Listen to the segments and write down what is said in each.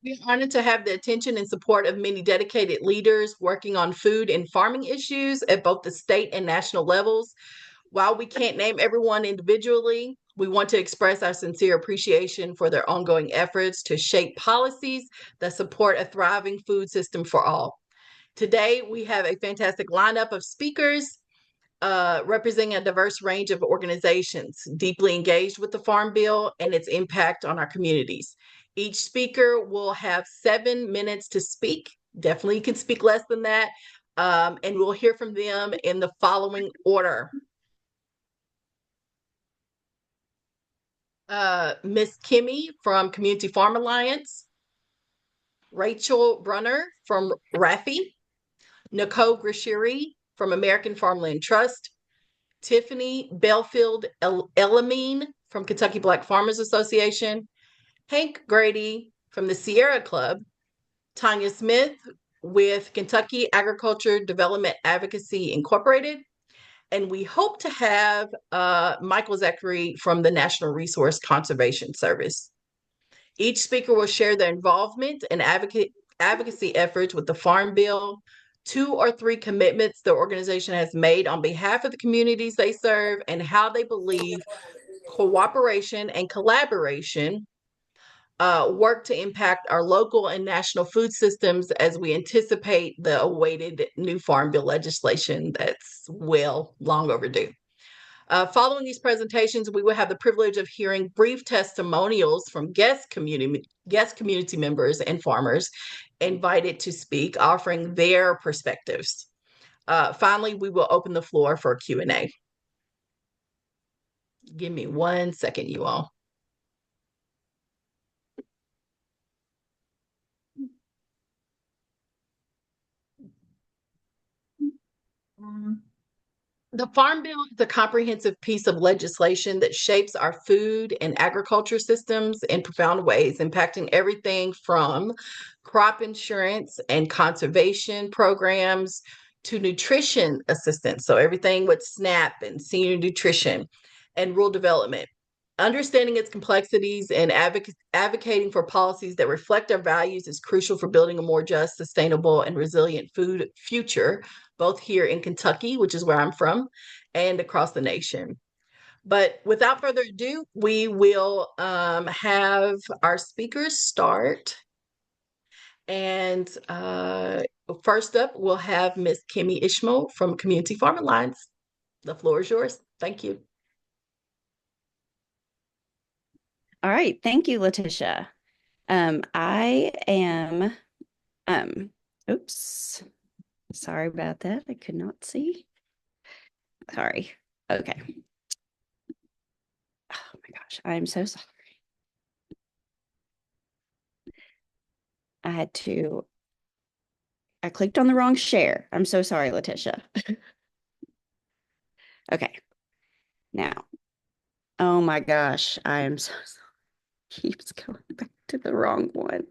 We're honored to have the attention and support of many dedicated leaders working on food and farming issues at both the state and national levels. While we can't name everyone individually, we want to express our sincere appreciation for their ongoing efforts to shape policies that support a thriving food system for all. Today, we have a fantastic lineup of speakers representing a diverse range of organizations deeply engaged with the Farm Bill and its impact on our communities. Each speaker will have 7 minutes to speak. Definitely you can speak less than that. And we'll hear from them in the following order. Miss Kimmy from Community Farm Alliance, Rachel Brunner from RAFI, Nicole Grishiri from American Farmland Trust, Tiffany Belfield Elamine from Kentucky Black Farmers Association, Hank Grady from the Sierra Club, Tanya Smith with Kentucky Agriculture Development Advocacy Incorporated, and we hope to have Michael Zachary from the National Resource Conservation Service. Each speaker will share their involvement and advocacy efforts with the Farm Bill, 2 or 3 commitments the organization has made on behalf of the communities they serve, and how they believe cooperation and collaboration work to impact our local and national food systems as we anticipate the awaited new Farm Bill legislation that's long overdue. Following these presentations, we will have the privilege of hearing brief testimonials from guest community members and farmers invited to speak, offering their perspectives. Finally, we will open the floor for Q&A. Give me 1 second, you all. The Farm Bill is a comprehensive piece of legislation that shapes our food and agriculture systems in profound ways, impacting everything from crop insurance and conservation programs to nutrition assistance. So, everything with SNAP and senior nutrition and rural development. Understanding its complexities and advocating for policies that reflect our values is crucial for building a more just, sustainable, and resilient food future, both here in Kentucky, which is where I'm from, and across the nation. But without further ado, we will have our speakers start. And first up, we'll have Miss Kimmy Ishmael from Community Farm Alliance. The floor is yours. Thank you. All right. Thank you, Letitia. I am, oops, sorry about that. I could not see. Sorry. Okay. Oh my gosh, I'm so sorry. I clicked on the wrong share. I'm so sorry, Letitia. Okay. Now, oh my gosh, I am so sorry. Keeps going back to the wrong one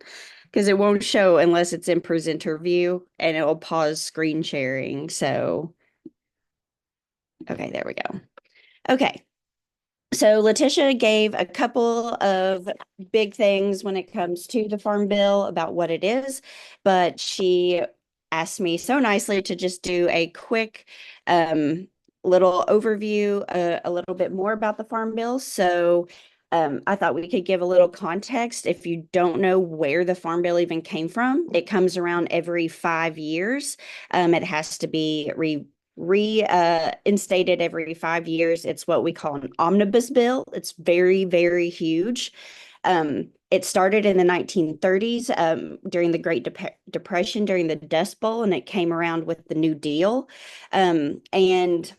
because it won't show unless it's in presenter view and it will pause screen sharing. So, okay, there we go. Okay. So Letitia gave a couple of big things when it comes to the Farm Bill about what it is, but she asked me so nicely to just do a quick little overview, a little bit more about the Farm Bill. So I thought we could give a little context. If you don't know where the Farm Bill even came from, it comes around every 5 years. It has to be reinstated every 5 years. It's what we call an omnibus bill. It's very, very huge. It started in the 1930s during the Great Depression, during the Dust Bowl, and it came around with the New Deal. And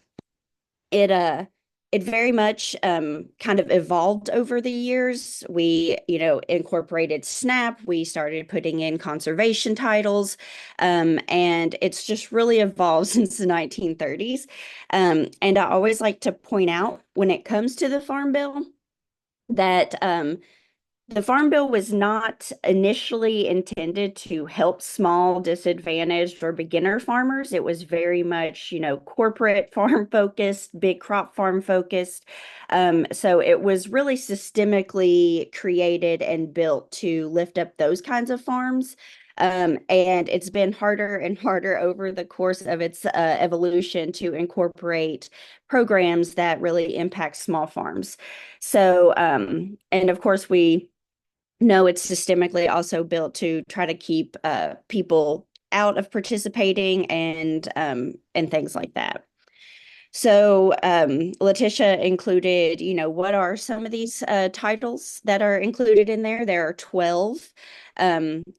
it very much kind of evolved over the years. We, incorporated SNAP. We started putting in conservation titles, and it's just really evolved since the 1930s. And I always like to point out when it comes to the Farm Bill that The Farm Bill was not initially intended to help small, disadvantaged, or beginner farmers. It was very much, corporate farm focused, big crop farm focused. So it was really systemically created and built to lift up those kinds of farms. And it's been harder and harder over the course of its evolution to incorporate programs that really impact small farms. So, and of course, we know it's systemically also built to try to keep people out of participating and things like that. So Letitia included, what are some of these titles that are included in there? There are 12.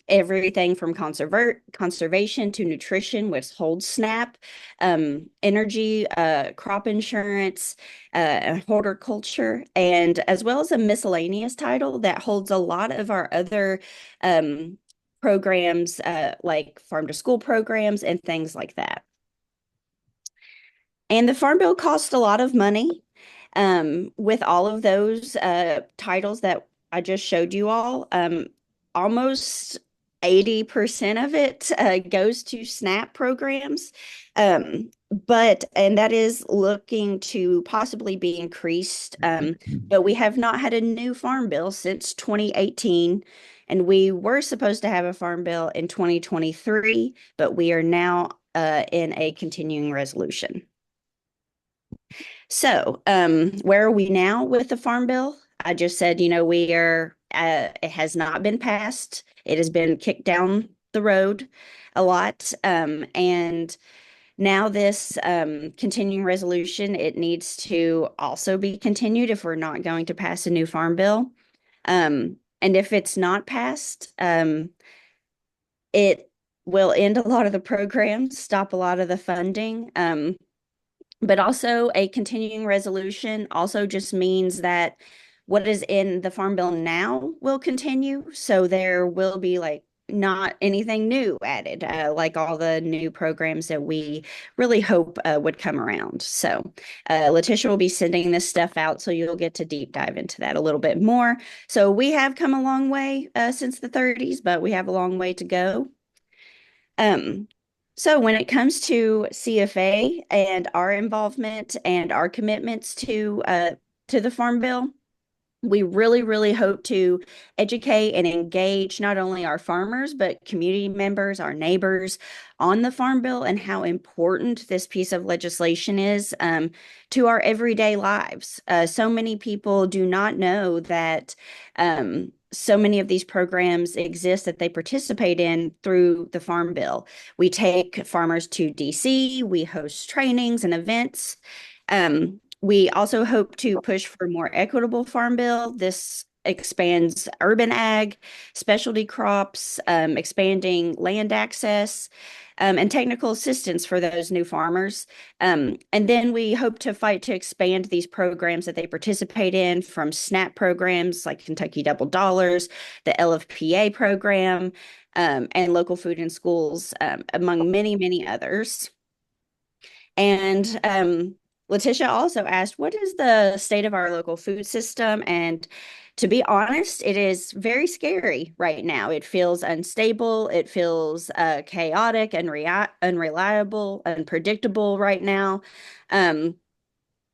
Everything from conservation to nutrition, which holds SNAP, energy, crop insurance, horticulture, and as well as a miscellaneous title that holds a lot of our other programs, like farm to school programs and things like that. And the Farm Bill cost a lot of money. With all of those titles that I just showed you all, almost 80% of it goes to SNAP programs. And that is looking to possibly be increased. But we have not had a new Farm Bill since 2018. And we were supposed to have a Farm Bill in 2023, but we are now in a continuing resolution. So, where are we now with the Farm Bill? I just said, it has not been passed. It has been kicked down the road a lot. And now this continuing resolution, it needs to also be continued if we're not going to pass a new Farm Bill. And if it's not passed, it will end a lot of the programs, stop a lot of the funding. But also a continuing resolution also just means that what is in the Farm Bill now will continue. So there will be like not anything new added, like all the new programs that we really hope would come around. So Letitia will be sending this stuff out, so you'll get to deep dive into that a little bit more. So we have come a long way since the 30s, but we have a long way to go. So when it comes to CFA and our involvement and our commitments to the Farm Bill, we really, really hope to educate and engage not only our farmers, but community members, our neighbors on the Farm Bill and how important this piece of legislation is to our everyday lives. So many people do not know that so many of these programs exist that they participate in through the Farm Bill. We take farmers to DC, we host trainings and events. We also hope to push for more equitable Farm Bill. This expands urban ag, specialty crops, expanding land access, and technical assistance for those new farmers. And then we hope to fight to expand these programs that they participate in, from SNAP programs like Kentucky Double Dollars, the LFPA program, and local food in schools, among many, many others. And Letitia also asked, what is the state of our local food system? And to be honest, it is very scary right now. It feels unstable. It feels chaotic and unreliable, unpredictable right now.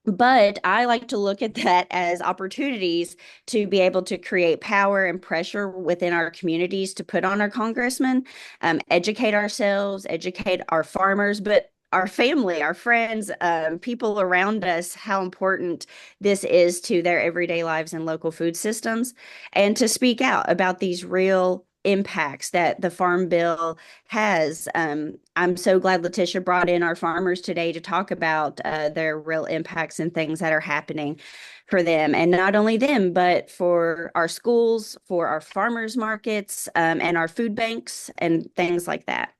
But I like to look at that as opportunities to be able to create power and pressure within our communities to put on our congressmen, educate ourselves, educate our farmers, but our family, our friends, people around us, how important this is to their everyday lives and local food systems, and to speak out about these real impacts that the Farm Bill has. I'm so glad Letitia brought in our farmers today to talk about their real impacts and things that are happening for them. And not only them, but for our schools, for our farmers markets, and our food banks and things like that.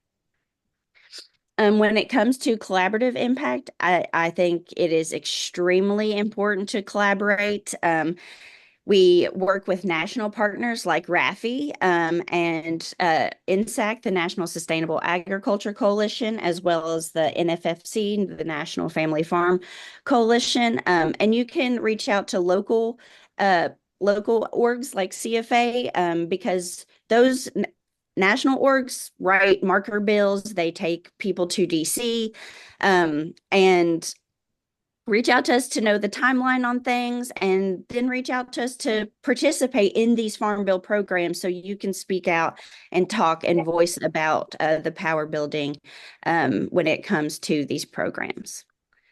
When it comes to collaborative impact, I think it is extremely important to collaborate. We work with national partners like RAFI and INSAC, the National Sustainable Agriculture Coalition, as well as the NFFC, the National Family Farm Coalition. And you can reach out to local local orgs like CFA, because those national orgs write marker bills, they take people to DC, and reach out to us to know the timeline on things, and then reach out to us to participate in these farm bill programs so you can speak out and talk and voice about the power building when it comes to these programs.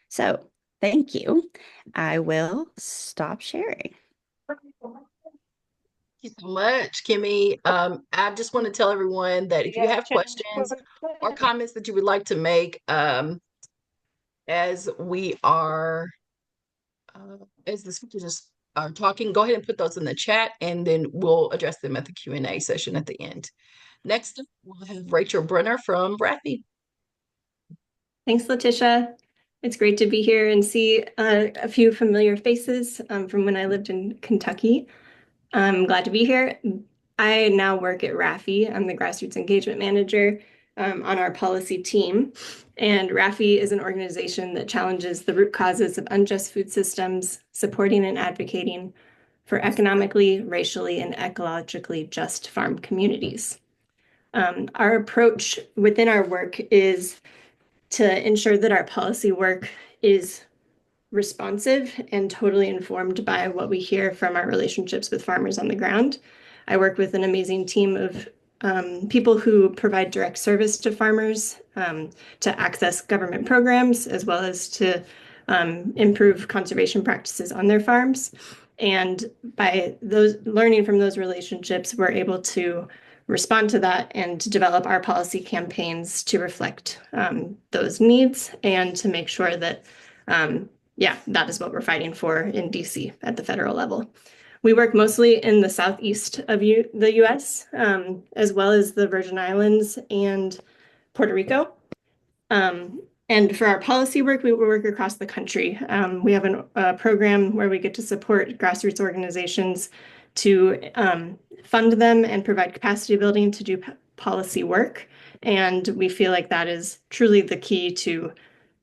So thank you. I will stop sharing. You so much, Kimmy. I just want to tell everyone that if you have questions or comments that you would like to make, as we are, as the speakers are talking, go ahead and put those in the chat, and then we'll address them at the Q&A session at the end. Next, we'll have Rachel Brunner from RAFI. Thanks, Letitia. It's great to be here and see a few familiar faces from when I lived in Kentucky. I'm glad to be here. I now work at RAFI. I'm the Grassroots Engagement Manager on our policy team. And RAFI is an organization that challenges the root causes of unjust food systems, supporting and advocating for economically, racially, and ecologically just farm communities. Our approach within our work is to ensure that our policy work is responsive and totally informed by what we hear from our relationships with farmers on the ground. I work with an amazing team of people who provide direct service to farmers to access government programs, as well as to improve conservation practices on their farms. And by those learning from those relationships, we're able to respond to that and to develop our policy campaigns to reflect those needs and to make sure that, that is what we're fighting for in DC at the federal level. We work mostly in the southeast of the US, as well as the Virgin Islands and Puerto Rico. And for our policy work, we work across the country. We have a program where we get to support grassroots organizations to fund them and provide capacity building to do policy work. And we feel like that is truly the key to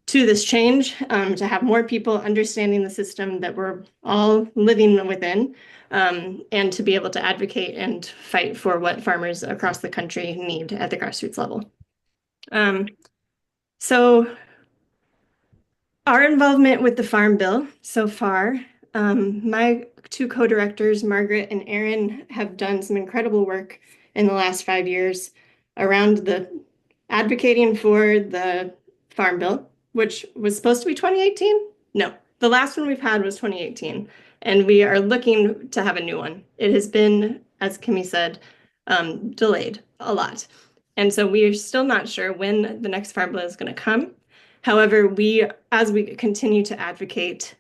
this change, to have more people understanding the system that we're all living within, and to be able to advocate and fight for what farmers across the country need at the grassroots level. So our involvement with the Farm Bill so far, my two co-directors, Margaret and Erin, have done some incredible work in the last 5 years around the advocating for the Farm Bill, which was supposed to be 2018. No, the last one we've had was 2018, and we are looking to have a new one. It has been, as Kimmy said, delayed a lot. And so we are still not sure when the next Farm Bill is going to come. However, as we continue to advocate,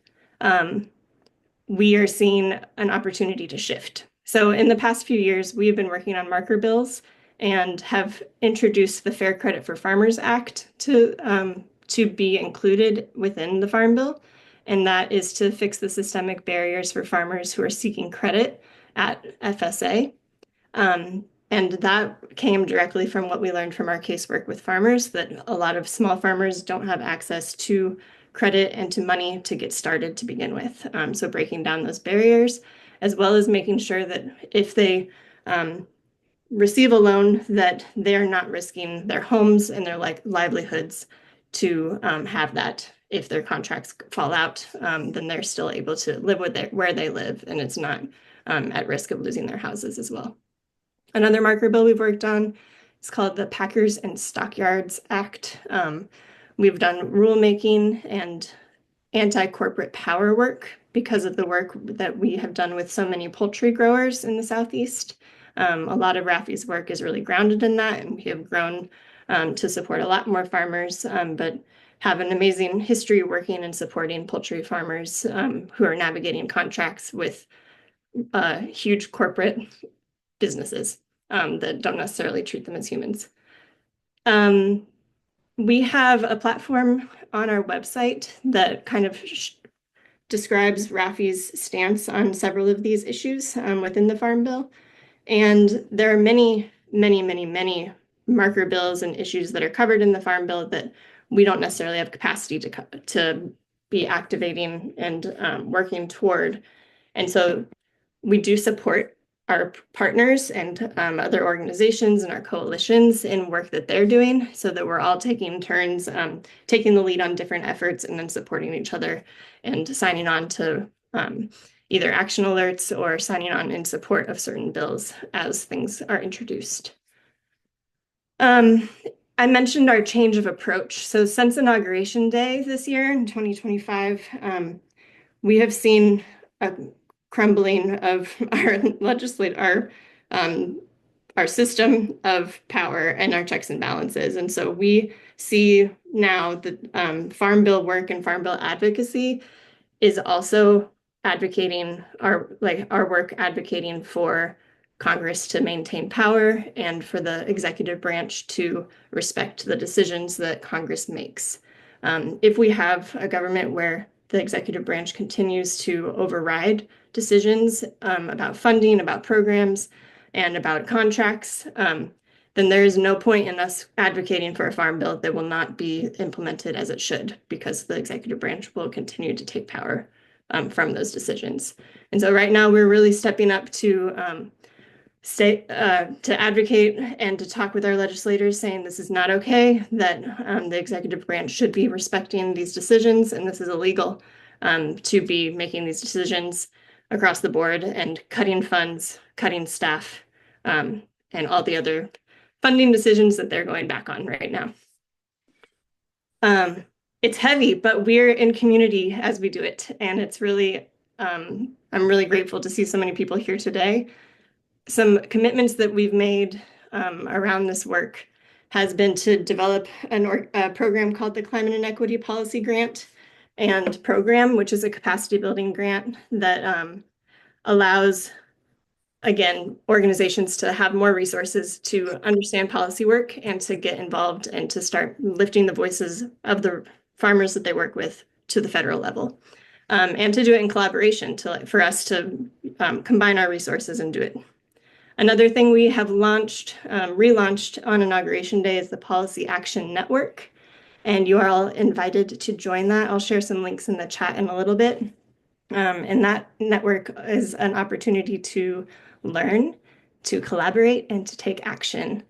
we are seeing an opportunity to shift. So in the past few years, we have been working on marker bills and have introduced the Fair Credit for Farmers Act to be included within the Farm Bill. And that is to fix the systemic barriers for farmers who are seeking credit at FSA. And that came directly from what we learned from our casework with farmers, that a lot of small farmers don't have access to credit and to money to get started to begin with. So breaking down those barriers, as well as making sure that if they receive a loan, that they're not risking their homes and their livelihoods to have that. If their contracts fall out, then they're still able to live with where they live, and it's not at risk of losing their houses as well. Another marker bill we've worked on is called the Packers and Stockyards Act. We've done rulemaking and anti-corporate power work because of the work that we have done with so many poultry growers in the Southeast. A lot of RAFI's work is really grounded in that, and we have grown to support a lot more farmers, but have an amazing history working and supporting poultry farmers who are navigating contracts with huge corporate businesses that don't necessarily treat them as humans. We have a platform on our website that kind of describes RAFI's stance on several of these issues within the Farm Bill. And there are many, many, many, many marker bills and issues that are covered in the Farm Bill that we don't necessarily have capacity to be activating and working toward. And so We do support our partners and other organizations and our coalitions in work that they're doing so that we're all taking turns, taking the lead on different efforts and then supporting each other and signing on to either action alerts or signing on in support of certain bills as things are introduced. I mentioned our change of approach. So since Inauguration Day this year in 2025, we have seen a crumbling of our system of power and our checks and balances. And so we see now that Farm Bill work and Farm Bill advocacy is also advocating our work advocating for Congress to maintain power and for the executive branch to respect the decisions that Congress makes. If we have a government where the executive branch continues to override decisions about funding, about programs, and about contracts, then there is no point in us advocating for a farm bill that will not be implemented as it should, because the executive branch will continue to take power from those decisions. And so right now we're really stepping up to advocate and to talk with our legislators, saying this is not okay, that the executive branch should be respecting these decisions, and this is illegal to be making these decisions across the board and cutting funds, cutting staff, and all the other funding decisions that they're going back on right now. It's heavy, but we're in community as we do it. And it's really, I'm really grateful to see so many people here today. Some commitments that we've made around this work has been to develop a program called the Climate and Equity Policy Grant and Program, which is a capacity building grant that allows, again, organizations to have more resources to understand policy work and to get involved and to start lifting the voices of the farmers that they work with to the federal level, and to do it in collaboration for us to combine our resources and do it. Another thing we have relaunched on Inauguration Day is the Policy Action Network, and you are all invited to join that. I'll share some links in the chat in a little bit. And that network is an opportunity to learn, to collaborate, and to take action.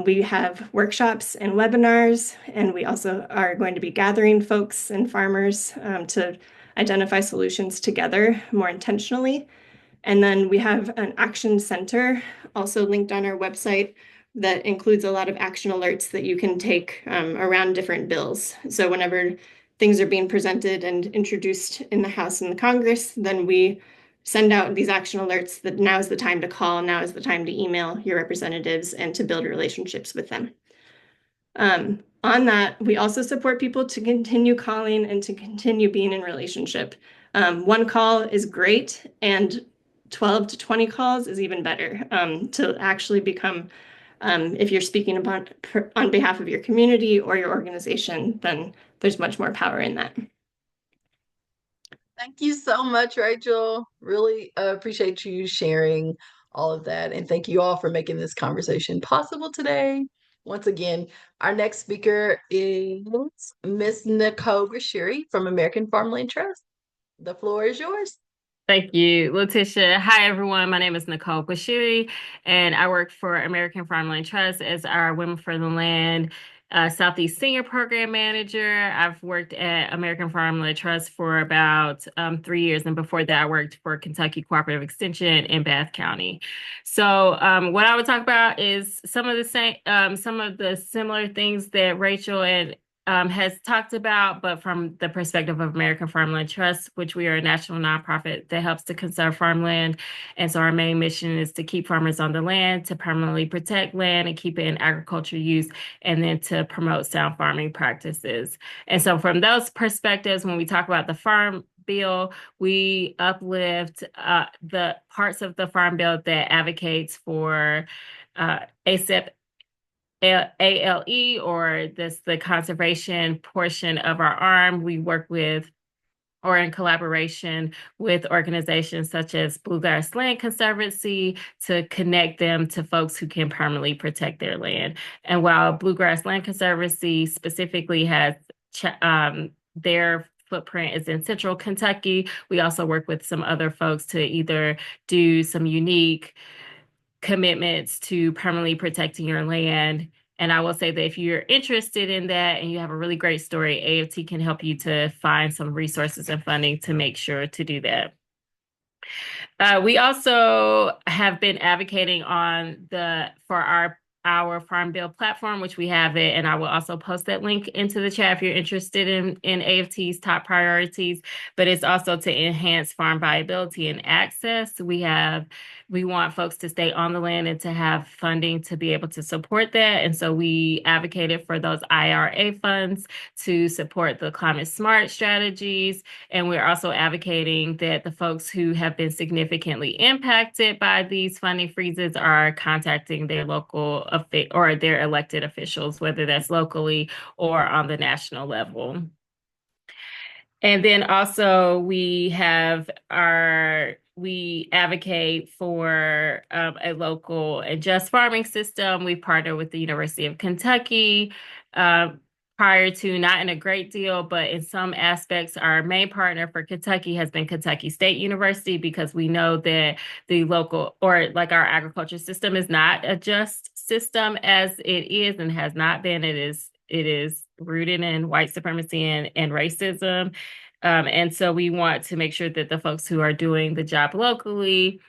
We have workshops and webinars, and we also are going to be gathering folks and farmers to identify solutions together more intentionally. And then we have an action center also linked on our website that includes a lot of action alerts that you can take around different bills. So whenever things are being presented and introduced in the House and the Congress, then we send out these action alerts that now is the time to call, now is the time to email your representatives and to build relationships with them. On that, we also support people to continue calling and to continue being in relationship. One call is great, and 12 to 20 calls is even better to actually become, if you're speaking on behalf of your community or your organization, then there's much more power in that. Thank you so much, Rachel. Really appreciate you sharing all of that. And thank you all for making this conversation possible today. Once again, our next speaker is Miss Nicole Grashiri from American Farmland Trust. The floor is yours. Thank you, Letitia. Hi, everyone. My name is Nicole Bashiri, and I work for American Farmland Trust as our Women for the Land Southeast Senior Program Manager. I've worked at American Farmland Trust for about 3 years, and before that, I worked for Kentucky Cooperative Extension in Bath County. So, what I would talk about is some of the similar things that Rachel and has talked about, but from the perspective of American Farmland Trust, which we are a national nonprofit that helps to conserve farmland. And so our main mission is to keep farmers on the land, to permanently protect land and keep it in agricultural use, and then to promote sound farming practices. And so from those perspectives, when we talk about the Farm Bill, we uplift the parts of the Farm Bill that advocates for ASEP ALE, or the conservation portion of our arm. We work with, or in collaboration with, organizations such as Bluegrass Land Conservancy to connect them to folks who can permanently protect their land. And while Bluegrass Land Conservancy specifically has their footprint is in Central Kentucky. We also work with some other folks to either do some unique commitments to permanently protecting your land. And I will say that if you're interested in that and you have a really great story, AFT can help you to find some resources and funding to make sure to do that. We also have been advocating for our Farm Bill platform, which we have it, and I will also post that link into the chat if you're interested in AFT's top priorities. But it's also to enhance farm viability and access. We want folks to stay on the land and to have funding to be able to support that. And so we advocated for those IRA funds to support the climate smart strategies. And we're also advocating that the folks who have been significantly impacted by these funding freezes are contacting their local or their elected officials, whether that's locally or on the national level. And then also we advocate for a local and just farming system. We partner with the University of Kentucky prior to, not in a great deal, but in some aspects, our main partner for Kentucky has been Kentucky State University, because we know that the local, or like our agriculture system, is not a just system as it is and has not been. It is rooted in white supremacy and racism. And so we want to make sure that the folks who are doing the job locally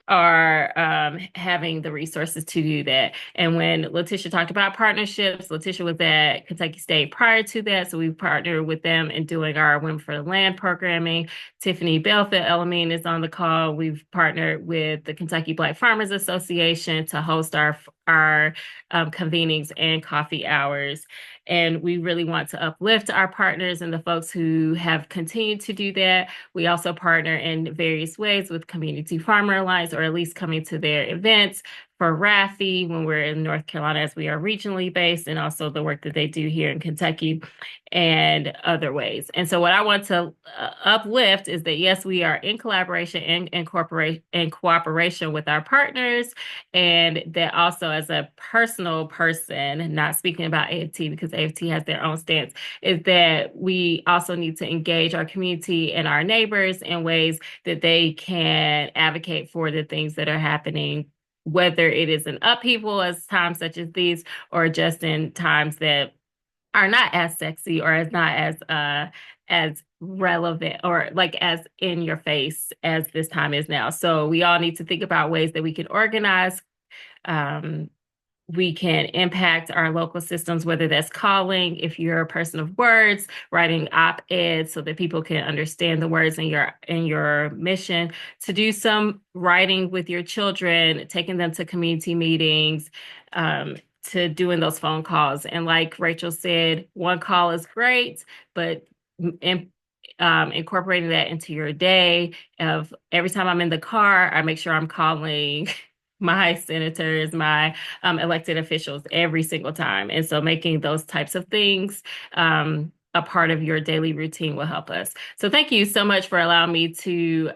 are having the resources to do that. And when Letitia talked about partnerships, Letitia was at Kentucky State prior to that, so we partnered with them in doing our Women for the Land programming. Tiffany Belfield-Elamine is on the call. We've partnered with the Kentucky Black Farmers Association to host our convenings and coffee hours. And we really want to uplift our partners and the folks who have continued to do that. We also partner in various ways with Community Farmer Alliance, or at least coming to their events, for RAFI when we're in North Carolina, as we are regionally based, and also the work that they do here in Kentucky and other ways. And so what I want to uplift is that, yes, we are in collaboration and cooperation with our partners, and that also, as a personal person, not speaking about AFT because AFT has their own stance, is that we also need to engage our community and our neighbors in ways that they can advocate for the things that are happening, whether it is an upheaval as times such as these, or just in times that are not as sexy or as relevant or like as in your face as this time is now. So we all need to think about ways that we can organize. We can impact our local systems, whether that's calling, if you're a person of words, writing op-eds so that people can understand the words in your mission, to do some writing with your children, taking them to community meetings, to doing those phone calls. And like Rachel said, one call is great, but incorporating that into your day of every time I'm in the car, I make sure I'm calling my senators, my elected officials every single time. And so making those types of things a part of your daily routine will help us. So thank you so much for allowing me to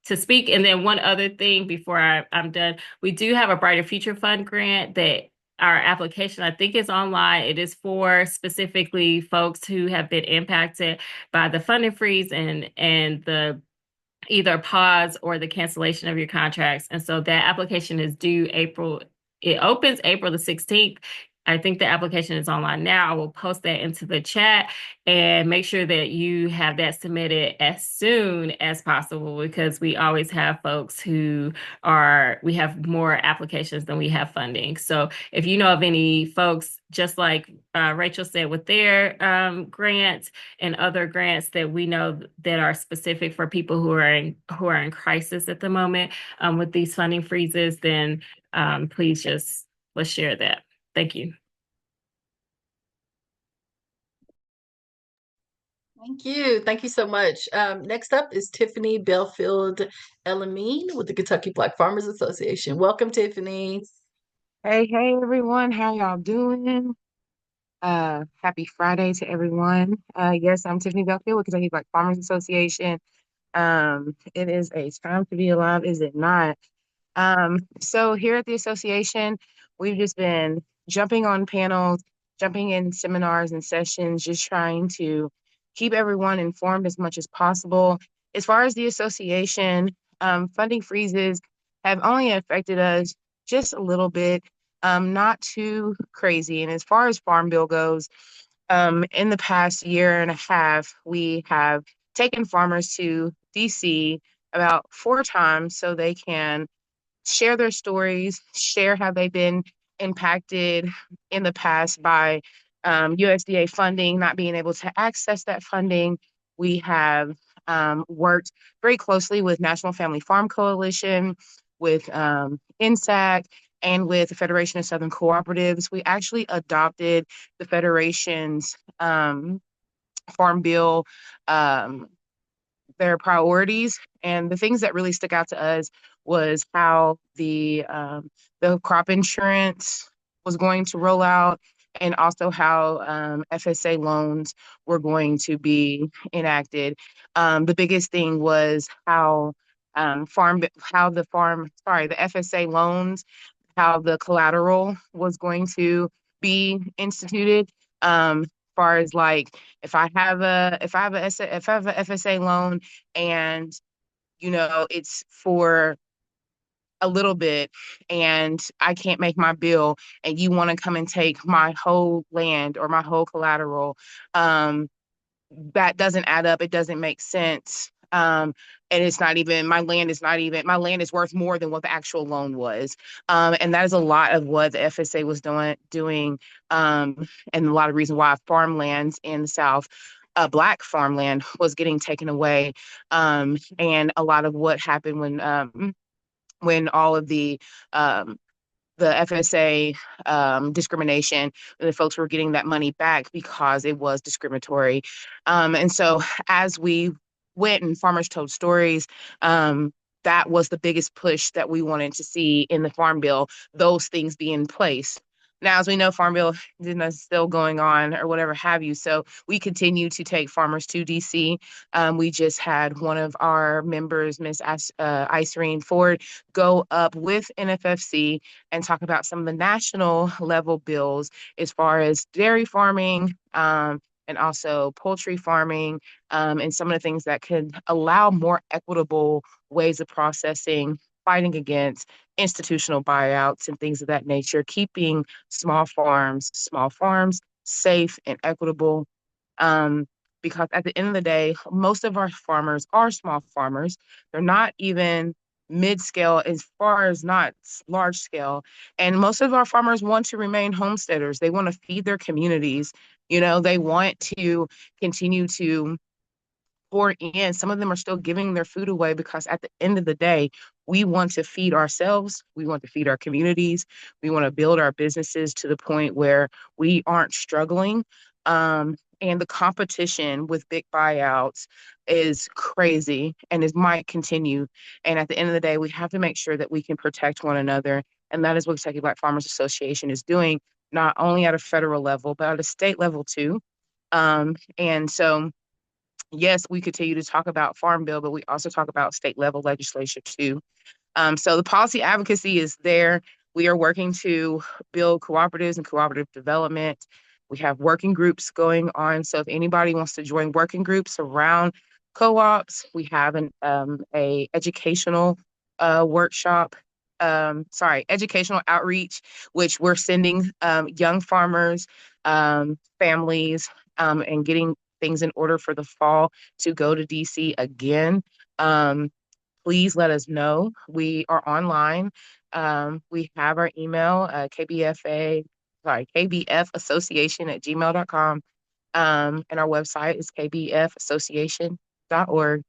speak. And then one other thing before I'm done, we do have a Brighter Future Fund grant that our application, I think, is online. It is for specifically folks who have been impacted by the funding freeze and the either pause or the cancellation of your contracts. And so that application is due it opens April the 16th. I think the application is online now. I will post that into the chat, and make sure that you have that submitted as soon as possible, because we always have folks we have more applications than we have funding. So if you know of any folks, just like Rachel said with their grant and other grants that we know that are specific for people who are in crisis at the moment with these funding freezes, then please let's share that. Thank you. Thank you. Thank you so much. Next up is Tiffany Belfield-Elamine with the Kentucky Black Farmers Association. Welcome, Tiffany. Hey, everyone. How y'all doing? Happy Friday to everyone. Yes, I'm Tiffany Belfield with Kentucky Black Farmers Association. It is a time to be alive, is it not? So here at the association, we've just been jumping on panels, jumping in seminars and sessions, just trying to keep everyone informed as much as possible. As far as the association, funding freezes have only affected us just a little bit, not too crazy. And as far as Farm Bill goes, in the past year and a half, we have taken farmers to DC about 4 times so they can share their stories, share how they've been impacted in the past by USDA funding, not being able to access that funding. We have worked very closely with National Family Farm Coalition, with INSAC, and with the Federation of Southern Cooperatives. We actually adopted the Federation's Farm Bill, um, their priorities, and the things that really stuck out to us was how the crop insurance was going to roll out, and also how FSA loans were going to be enacted. The biggest thing was how the FSA loans, how the collateral was going to be instituted. Far as like if I have a FSA loan and it's for a little bit and I can't make my bill and you want to come and take my whole land or my whole collateral, that doesn't add up. It doesn't make sense. And it's not even my land is worth more than what the actual loan was. And that is a lot of what the FSA was doing, and a lot of reason why farmlands in the South, Black farmland was getting taken away. And a lot of what happened when all of the FSA discrimination, the folks were getting that money back because it was discriminatory. And so as we went and farmers told stories, that was the biggest push that we wanted to see in the Farm Bill, those things be in place. Now, as we know, Farm Bill is still going on or whatever have you. So we continue to take farmers to DC. We just had one of our members, Miss Icerine Ford, go up with NFFC and talk about some of the national level bills as far as dairy farming, and also poultry farming, and some of the things that could allow more equitable ways of processing, fighting against institutional buyouts and things of that nature, keeping small farms safe and equitable. Um, because at the end of the day, most of our farmers are small farmers. They're not even mid-scale as far as not large scale. And most of our farmers want to remain homesteaders. They want to feed their communities. They want to continue to pour in. Some of them are still giving their food away because at the end of the day, we want to feed ourselves. We want to feed our communities. We want to build our businesses to the point where we aren't struggling. And the competition with big buyouts is crazy and it might continue. And at the end of the day, we have to make sure that we can protect one another. And that is what Kentucky Black Farmers Association is doing, not only at a federal level, but at a state level too. And so yes, we continue to talk about Farm Bill, but we also talk about state level legislation too. So the policy advocacy is there. We are working to build cooperatives and cooperative development. We have working groups going on. So if anybody wants to join working groups around co-ops, we have a educational workshop. Educational outreach, which we're sending young farmers, families, and getting things in order for the fall to go to DC again. Please let us know. We are online. We have our email, kbfassociation@gmail.com. And our website is kbfassociation.org.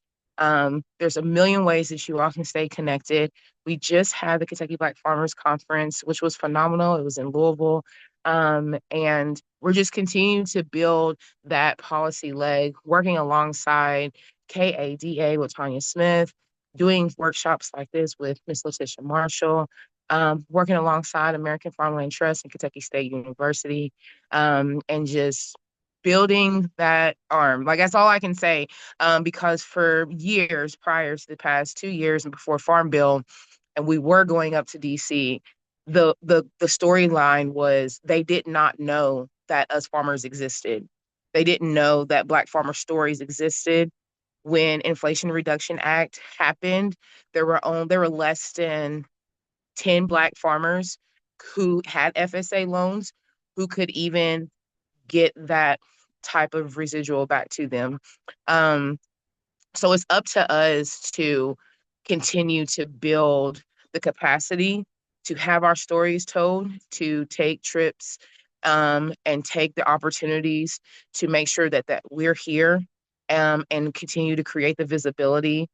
There's a million ways that you all can stay connected. We just had the Kentucky Black Farmers Conference, which was phenomenal. It was in Louisville. And we're just continuing to build that policy leg, working alongside KADA with Tanya Smith, doing workshops like this with Miss Letitia Marshall, working alongside American Farmland Trust and Kentucky State University, and just building that arm. Like that's all I can say, because for years prior to the past 2 years and before Farm Bill, and we were going up to DC, the storyline was they did not know that us farmers existed. They didn't know that Black farmer stories existed. When Inflation Reduction Act happened, there were less than 10 Black farmers who had FSA loans who could even get that type of residual back to them. So it's up to us to continue to build the capacity to have our stories told, to take trips, and take the opportunities to make sure that we're here, and continue to create the visibility.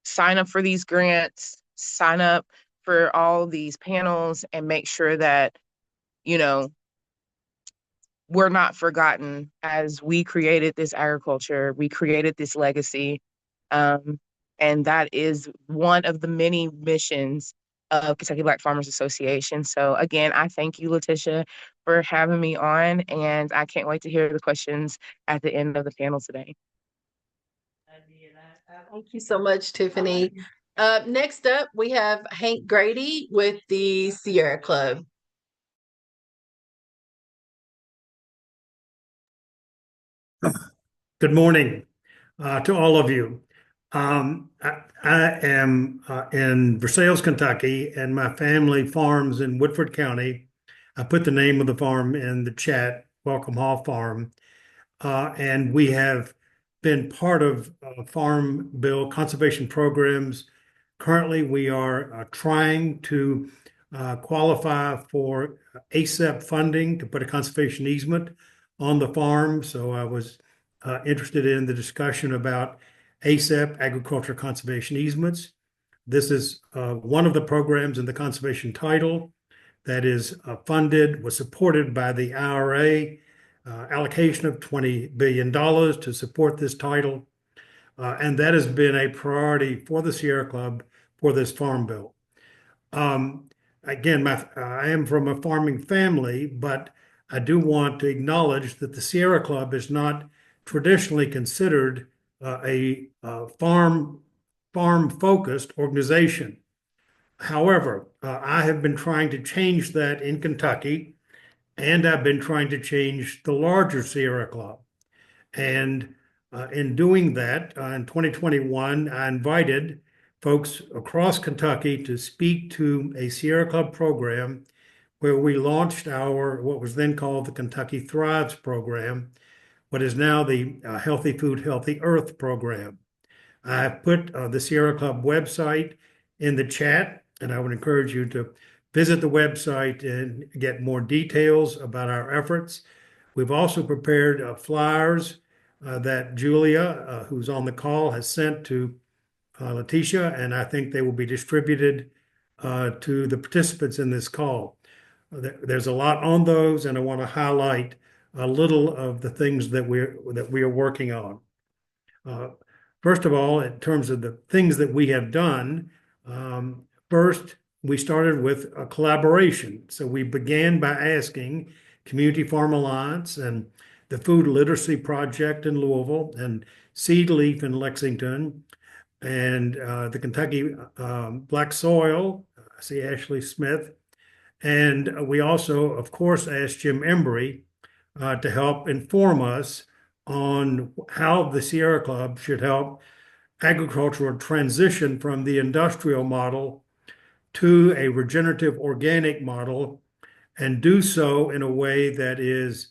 Sign up for these grants, sign up for all these panels, and make sure that, you know, we're not forgotten as we created this agriculture, we created this legacy. Um, and that is one of the many missions of Kentucky Black Farmers Association. So again, I thank you, Letitia, for having me on, and I can't wait to hear the questions at the end of the panel today. Thank you so much, Tiffany. Next up, we have Hank Grady with the Sierra Club. Good morning to all of you. I am in Versailles, Kentucky, and my family farms in Woodford County. I put the name of the farm in the chat, Welcome Hall Farm. And we have been part of Farm Bill conservation programs. Currently, we are trying to qualify for ASEP funding to put a conservation easement on the farm. So I was interested in the discussion about ASEP, agriculture conservation easements. This is one of the programs in the conservation title that is was supported by the IRA, allocation of $20 billion to support this title. And that has been a priority for the Sierra Club for this farm bill. Again, I am from a farming family, but I do want to acknowledge that the Sierra Club is not traditionally considered a farm-focused organization. However, I have been trying to change that in Kentucky, and I've been trying to change the larger Sierra Club. And in doing that, in 2021, I invited folks across Kentucky to speak to a Sierra Club program where we launched what was then called the Kentucky Thrives program, what is now the Healthy Food, Healthy Earth program. I put the Sierra Club website in the chat, and I would encourage you to visit the website and get more details about our efforts. We've also prepared flyers that Julia, who's on the call, has sent to Letitia, and I think they will be distributed to the participants in this call. There's a lot on those, and I want to highlight a little of the things that we are working on. First of all, in terms of the things that we have done, first, we started with a collaboration. So we began by asking Community Farm Alliance and the Food Literacy Project in Louisville and Seed Leaf in Lexington and the Kentucky Black Soil, I see Ashley Smith. And we also, of course, asked Jim Embry to help inform us on how the Sierra Club should help agricultural transition from the industrial model to a regenerative organic model, and do so in a way that is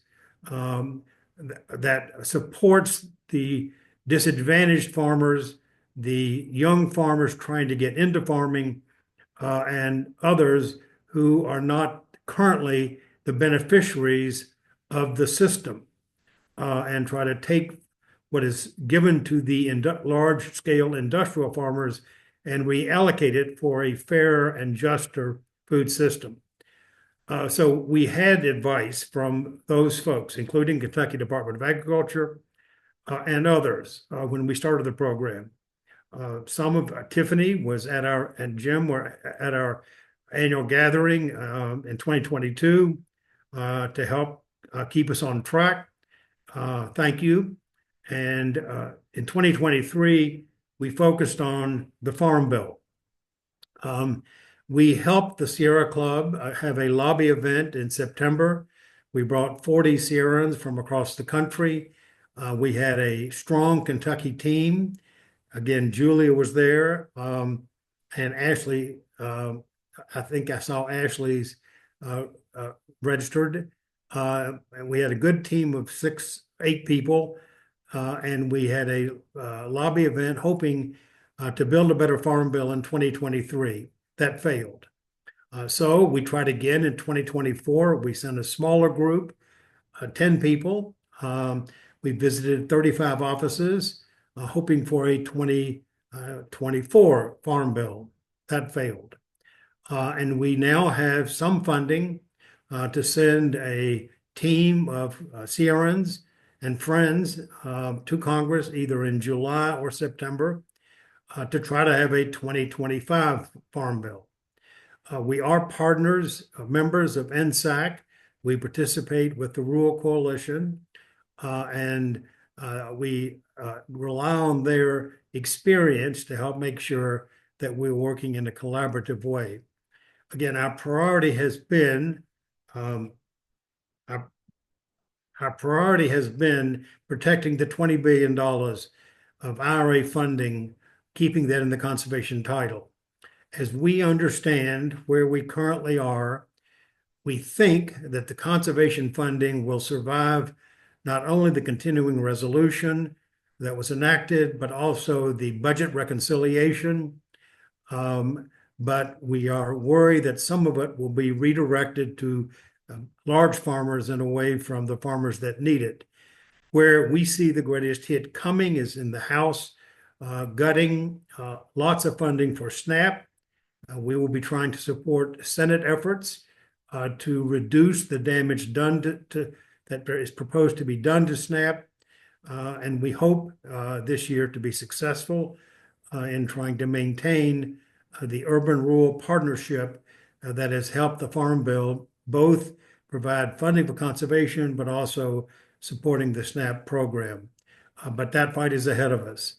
that supports the disadvantaged farmers, the young farmers trying to get into farming, and others who are not currently the beneficiaries of the system, and try to take what is given to the large-scale industrial farmers and reallocate it for a fairer and juster food system. So we had advice from those folks, including Kentucky Department of Agriculture and others, when we started the program. Some of Tiffany was and Jim were at our annual gathering in 2022 to help keep us on track. Thank you. And in 2023, we focused on the Farm Bill. We helped the Sierra Club have a lobby event in September We brought 40 Sierrans from across the country. We had a strong Kentucky team. Again, Julia was there, and Ashley. I think I saw Ashley's uh, registered, and we had a good team of 8 people, and we had a lobby event hoping to build a better farm bill in 2023. That failed. So we tried again in 2024. We sent a smaller group, 10 people. We visited 35 offices, hoping for a 2024 farm bill. That failed. And we now have some funding to send a team of Sierrans and friends to Congress either in July or September to try to have a 2025 farm bill. We are partners, members of NSAC. We participate with the Rural Coalition, and we rely on their experience to help make sure that we're working in a collaborative way. Again, our priority has been protecting the $20 billion of IRA funding, keeping that in the conservation title. As we understand where we currently are, we think that the conservation funding will survive not only the continuing resolution that was enacted, but also the budget reconciliation. But we are worried that some of it will be redirected to large farmers and away from the farmers that need it. Where we see the greatest hit coming is in the House, gutting lots of funding for SNAP. We will be trying to support Senate efforts to reduce the damage done that is proposed to be done to SNAP. And we hope this year to be successful in trying to maintain the urban-rural partnership that has helped the Farm Bill both provide funding for conservation, but also supporting the SNAP program. But that fight is ahead of us.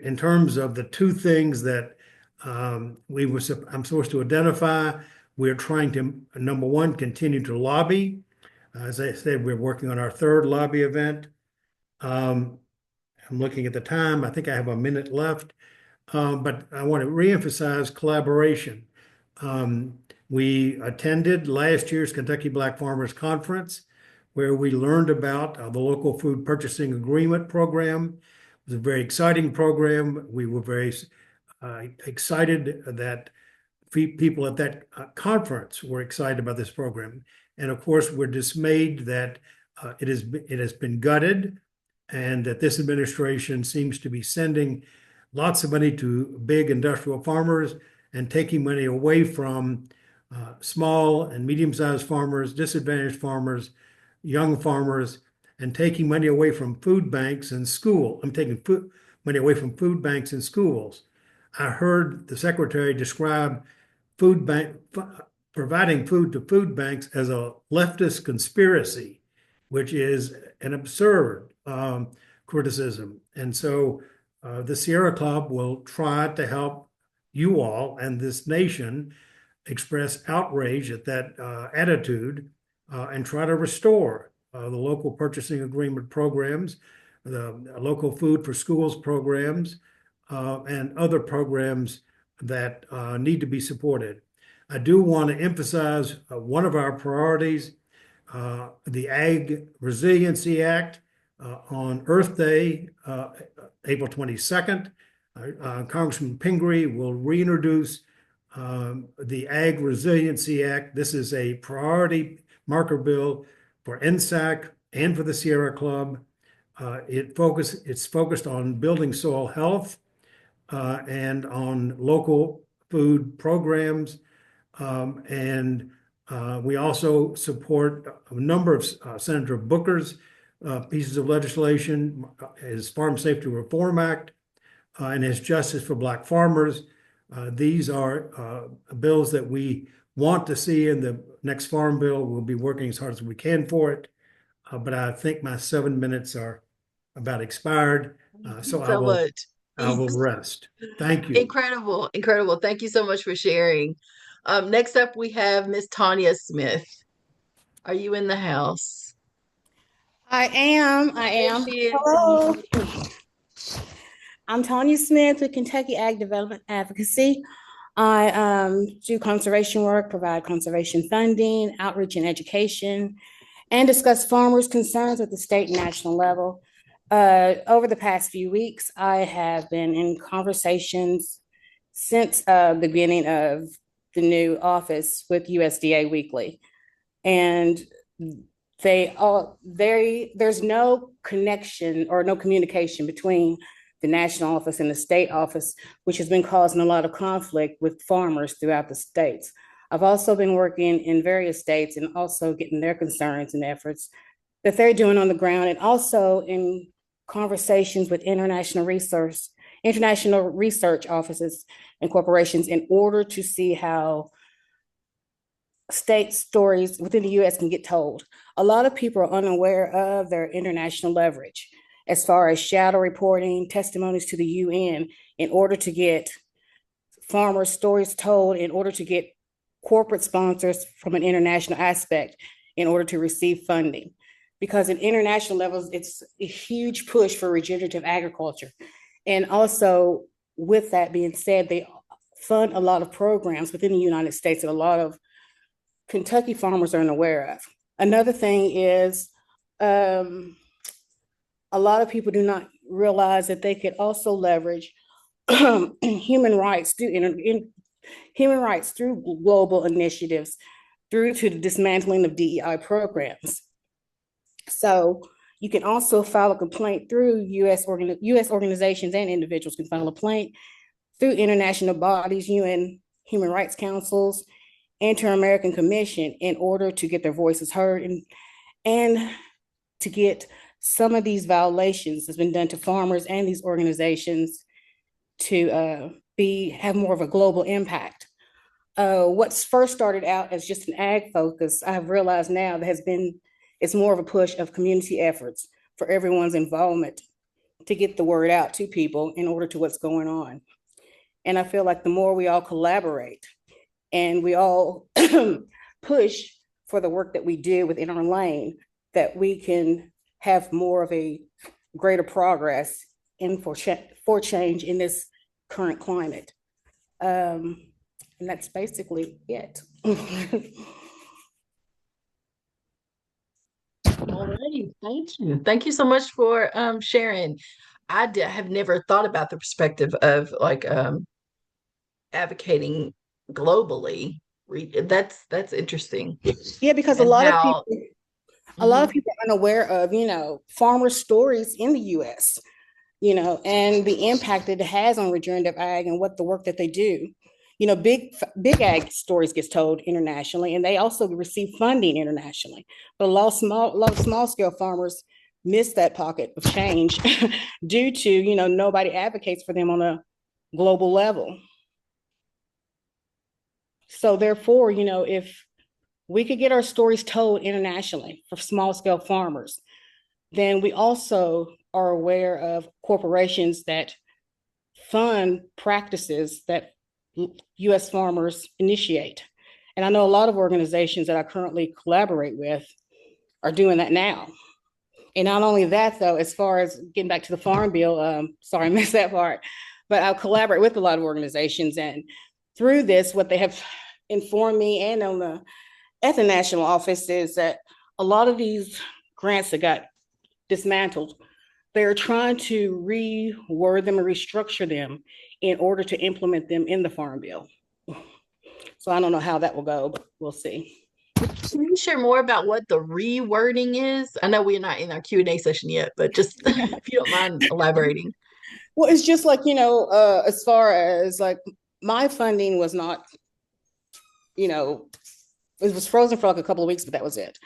In terms of the 2 things that I'm supposed to identify, we're trying to, number 1, continue to lobby. As I said, we're working on our 3rd lobby event. I'm looking at the time. I think I have a minute left, but I want to reemphasize collaboration. We attended last year's Kentucky Black Farmers Conference, where we learned about the local food purchasing agreement program. It was a very exciting program. We were very excited that people at that conference were excited about this program. And of course, we're dismayed that it has been gutted and that this administration seems to be sending lots of money to big industrial farmers and taking money away from small and medium-sized farmers, disadvantaged farmers, young farmers, and taking money away from food banks and school. I'm taking money away from food banks and schools. I heard the secretary describe providing food to food banks as a leftist conspiracy, which is an absurd criticism. And so the Sierra Club will try to help you all and this nation express outrage at that attitude and try to restore the local purchasing agreement programs, the local food for schools programs, and other programs that need to be supported. I do want to emphasize one of our priorities, the Ag Resiliency Act. On Earth Day, April 22nd, Congressman Pingree will reintroduce the Ag Resiliency Act. This is a priority marker bill for NSAC and for the Sierra Club. It's focused on building soil health and on local food programs. And we also support a number of Senator Booker's pieces of legislation, his Farm Safety Reform Act, and his Justice for Black Farmers. These are bills that we want to see in the next Farm Bill. We'll be working as hard as we can for it. But I think my 7 minutes are about expired. So I will rest. Thank you. Incredible. Thank you so much for sharing. Next up, we have Miss Tanya Smith. Are you in the house? I am. I There am. she is. Hello. I'm Tanya Smith with Kentucky Ag Development Advocacy. I do conservation work, provide conservation funding, outreach and education, and discuss farmers' concerns at the state and national level. Over the past few weeks, I have been in conversations since the beginning of the new office with USDA Weekly. And there's no connection or no communication between the national office and the state office, which has been causing a lot of conflict with farmers throughout the states. I've also been working in various states and also getting their concerns and efforts that they're doing on the ground, and also in conversations with international research offices and corporations in order to see how state stories within the US can get told. A lot of people are unaware of their international leverage as far as shadow reporting, testimonies to the UN, in order to get farmers' stories told, in order to get corporate sponsors from an international aspect, in order to receive funding. Because in international levels, it's a huge push for regenerative agriculture. And also, with that being said, they fund a lot of programs within the United States that a lot of Kentucky farmers are unaware of. Another thing is a lot of people do not realize that they could also leverage human rights through global initiatives, through to the dismantling of DEI programs. So you can also file a complaint through US organizations, and individuals can file a complaint through international bodies, UN human rights councils, Inter-American Commission, in order to get their voices heard and to get some of these violations that's been done to farmers and these organizations to have more of a global impact. What's first started out as just an ag focus, I've realized now it's more of a push of community efforts for everyone's involvement to get the word out to people in order to what's going on. And I feel like the more we all collaborate and we all push for the work that we do within our lane, that we can have more of a greater progress for change in this current climate. And that's basically it. Alrighty, thank you. Thank you so much for sharing. Have never thought about the perspective of like advocating globally. That's interesting. Yeah, because And how a lot of mhm. people are unaware of, farmer stories in the US, and the impact that it has on regenerative ag and what the work that they do. Big ag stories gets told internationally, and they also receive funding internationally. But a lot of small scale farmers miss that pocket of change due to, nobody advocates for them on a global level. So therefore, if we could get our stories told internationally for small scale farmers, then we also are aware of corporations that fund practices that US farmers initiate. And I know a lot of organizations that I currently collaborate with are doing that now. And not only that, though, as far as getting back to the Farm Bill, sorry, I missed that part, but I'll collaborate with a lot of organizations. And through this, what they have informed me and at the national office is that a lot of these grants that got dismantled, they're trying to reword them and restructure them in order to implement them in the Farm Bill. So I don't know how that will go, but we'll see. Can you share more about what the rewording is? I know we're not in our Q&A session yet, but just if you don't mind elaborating. Well, it's just like, as far as like my funding was not, it was frozen for like a couple of weeks, but that was it.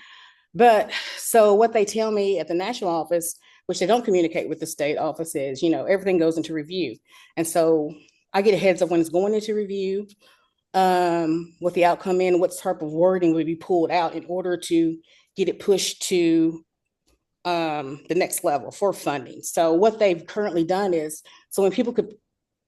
But so what they tell me at the national office, which they don't communicate with the state office, is, everything goes into review. And so I get a heads up when it's going into review, what the outcome in, what type of wording would be pulled out in order to get it pushed to the next level for funding. So what they've currently done is, so when people could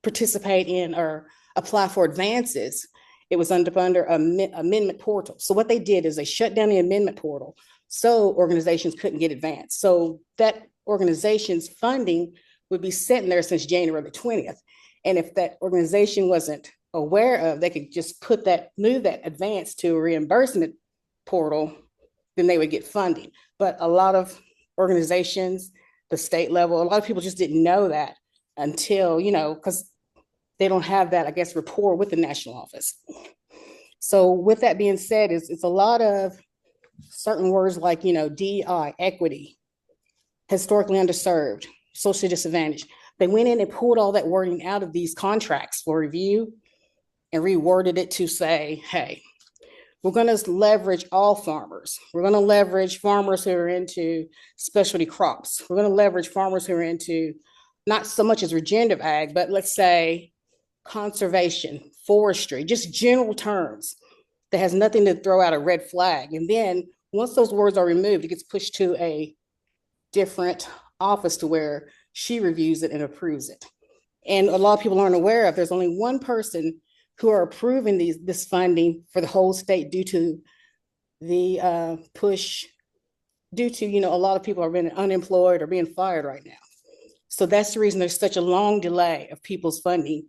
participate in or apply for advances, it was under amendment portal. So what they did is they shut down the amendment portal so organizations couldn't get advanced. So that organization's funding would be sitting there since January the 20th. And if that organization wasn't aware of, they could just move that advance to a reimbursement portal, then they would get funding. But a lot of organizations, the state level, a lot of people just didn't know that until, because they don't have that, I guess, rapport with the national office. So with that being said, it's a lot of certain words like, DEI, equity, historically underserved, socially disadvantaged. They went in and pulled all that wording out of these contracts for review and reworded it to say, hey, we're going to leverage all farmers. We're going to leverage farmers who are into specialty crops. We're going to leverage farmers who are into not so much as regenerative ag, but let's say conservation, forestry, just general terms that has nothing to throw out a red flag. And then once those words are removed, it gets pushed to a different office to where she reviews it and approves it. And a lot of people aren't aware of, there's only one person who are approving this funding for the whole state due to the push, due to, a lot of people are being unemployed or being fired right now. So that's the reason there's such a long delay of people's funding,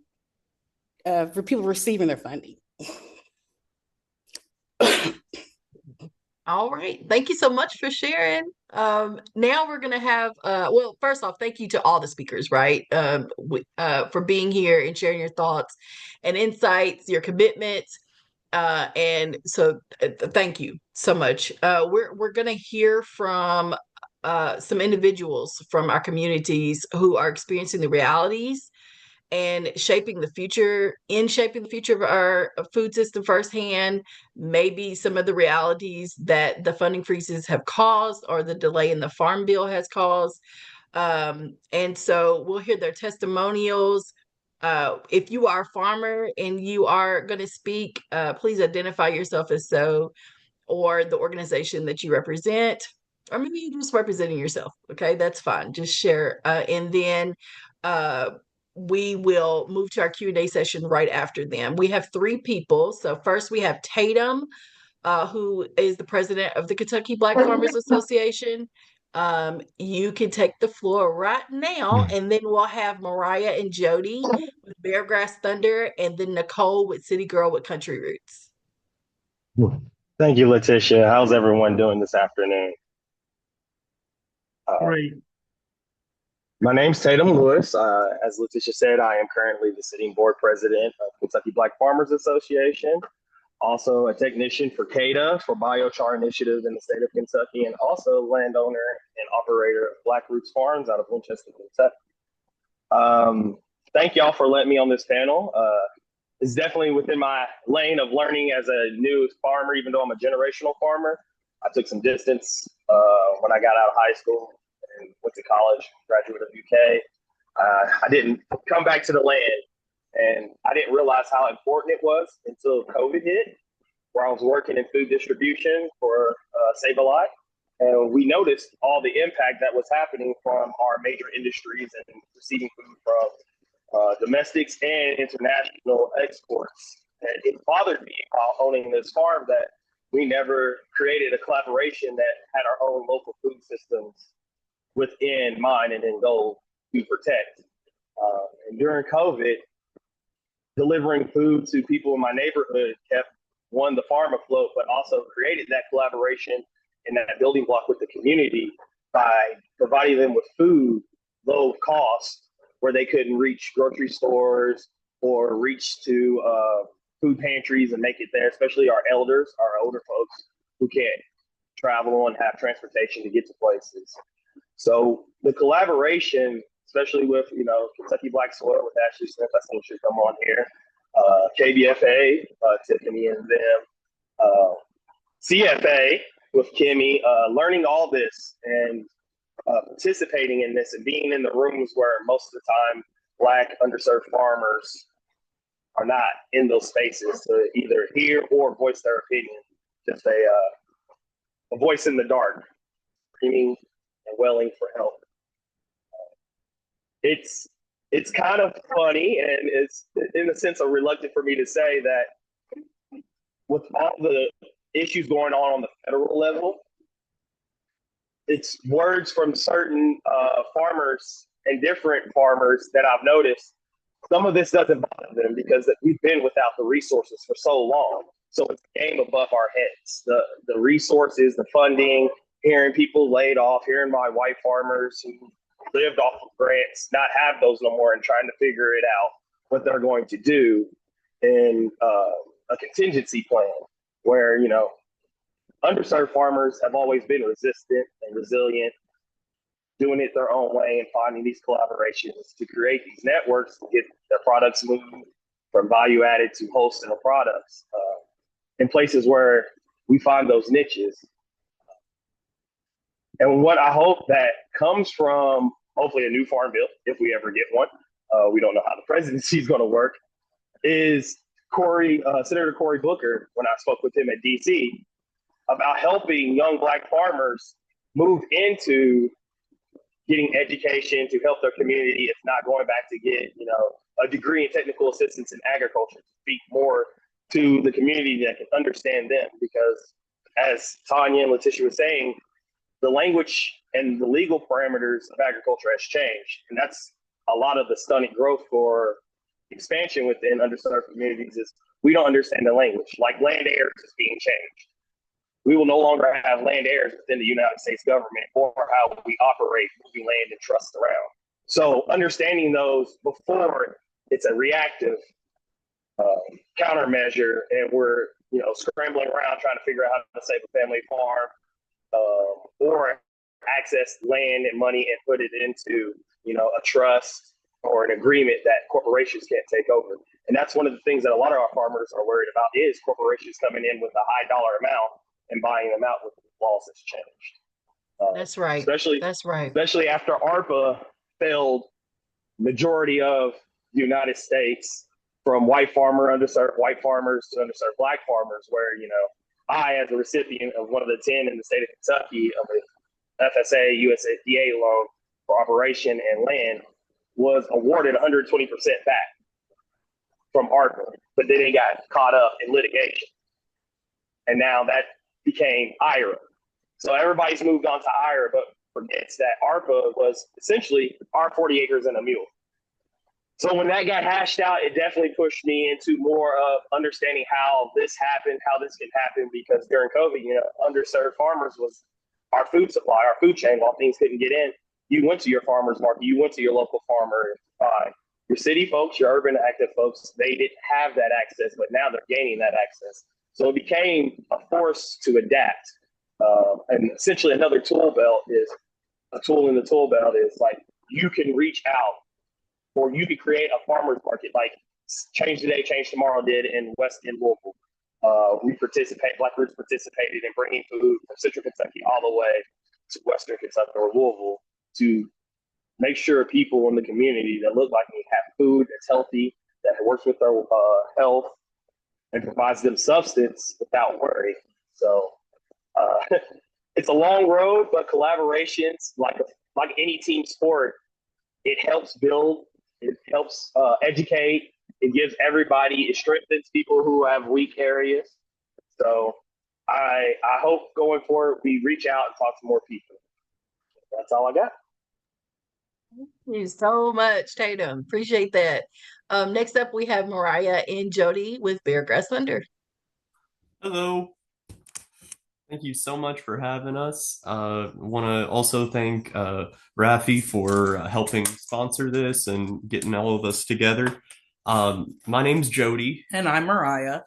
for people receiving their funding. All right. Thank you so much for sharing. Now we're going to have, well, first off, thank you to all the speakers, right? For being here and sharing your thoughts and insights, your commitments. And so thank you so much. We're going to hear from some individuals from our communities who are experiencing the realities and shaping the future of our food system firsthand, maybe some of the realities that the funding freezes have caused or the delay in the farm bill has caused. And so we'll hear their testimonials. If you are a farmer and you are going to speak, please identify yourself as so, or the organization that you represent, or maybe you're just representing yourself. Okay, that's fine. Just share. And then we will move to our Q&A session right after them. We have 3 people. So first we have Tatum, who is the president of the Kentucky Black Farmers Association. You can take the floor right now, and then we'll have Mariah and Jody with Beargrass Thunder, and then Nicole with City Girl with Country Roots. Thank you, Letitia. How's everyone doing this afternoon? Great. My name's Tatum Lewis. As Letitia said, I am currently the sitting board president of Kentucky Black Farmers Association, also a technician for CADA for Biochar Initiative in the state of Kentucky, and also landowner and operator of Black Roots Farms out of Winchester, Kentucky. Thank y'all for letting me on this panel. It's definitely within my lane of learning as a new farmer, even though I'm a generational farmer. I took some distance when I got out of high school and went to college, graduate of UK. I didn't come back to the land, and I didn't realize how important it was until COVID hit, where I was working in food distribution for Save a Lot. And we noticed all the impact that was happening from our major industries and receiving food from domestics and international exports. And it bothered me while owning this farm that we never created a collaboration that had our own local food systems within mind and in goal to protect. And during COVID, delivering food to people in my neighborhood kept the farm afloat, but also created that collaboration and that building block with the community by providing them with food, low cost, where they couldn't reach grocery stores or reach to food pantries and make it there, especially our elders, our older folks who can't travel and have transportation to get to places. So the collaboration, especially with, Kentucky Black Soil with Ashley Smith, I think should come on here, KBFA, Tiffany and them, CFA with Kimmy, learning all this and participating in this and being in the rooms where most of the time Black underserved farmers are not in those spaces to either hear or voice their opinion. Just a voice in the dark, screaming and wailing for help. It's kind of funny, and it's in a sense reluctant for me to say that with all the issues going on the federal level, it's words from certain farmers and different farmers that I've noticed. Some of this doesn't bother them because we've been without the resources for so long. So it's a game above our heads. The resources, the funding, hearing people laid off, hearing my white farmers who lived off of grants not have those no more and trying to figure it out what they're going to do in a contingency plan where, you know, underserved farmers have always been resistant and resilient, doing it their own way and finding these collaborations to create these networks to get their products moved from value added to wholesale products in places where we find those niches. And what I hope that comes from hopefully a new farm bill, if we ever get one, we don't know how the presidency is going to work, is Senator Cory Booker, when I spoke with him at DC, about helping young Black farmers move into getting education to help their community, if not going back to get, you know, a degree in technical assistance in agriculture, to speak more to the community that can understand them. Because as Tanya and Letitia was saying, the language and the legal parameters of agriculture has changed. And that's a lot of the stunning growth for expansion within underserved communities is we don't understand the language. Like land heirs is being changed. We will no longer have land heirs within the United States government or how we operate moving land and trust around. So understanding those before it's a reactive countermeasure and we're, you know, scrambling around trying to figure out how to save a family farm or access land and money and put it into, you know, a trust or an agreement that corporations can't take over. And that's one of the things that a lot of our farmers are worried about is corporations coming in with a high dollar amount and buying them out with the laws that's changed. That's right. Especially after ARPA failed majority of the United States, from underserved white farmers to underserved Black farmers, where, you know, I, as a recipient of one of the 10 in the state of Kentucky of an FSA USDA loan for operation and land, was awarded 120% back from ARPA, but then it got caught up in litigation. And now that became IRA. So everybody's moved on to IRA, but forgets that ARPA was essentially our 40 acres and a mule. So when that got hashed out, it definitely pushed me into more of understanding how this happened, how this could happen, because during COVID, you know, underserved farmers was our food supply, our food chain. While things couldn't get in, you went to your farmer's market, you went to your local farmer. Your city folks, your urban active folks, they didn't have that access, but now they're gaining that access. So it became a force to adapt. And essentially another tool belt is a tool in the tool belt is like you can reach out or you could create a farmer's market like Change Today, Change Tomorrow did in West End, Louisville. Black Roots participated in bringing food from Central Kentucky all the way to Western Kentucky or Louisville to make sure people in the community that look like me have food that's healthy, that works with their health, and provides them substance without worry. So it's a long road, but collaborations, like any team sport, it helps build, it helps educate, it gives everybody, it strengthens people who have weak areas. So I hope going forward we reach out and talk to more people. That's all I got. Thank you so much, Tatum. Appreciate that. Next up, we have Mariah and Jody with Beargrass Thunder. Hello. Thank you so much for having us. Want to also thank RAFI for helping sponsor this and getting all of us together. My name's Jody. And I'm Mariah.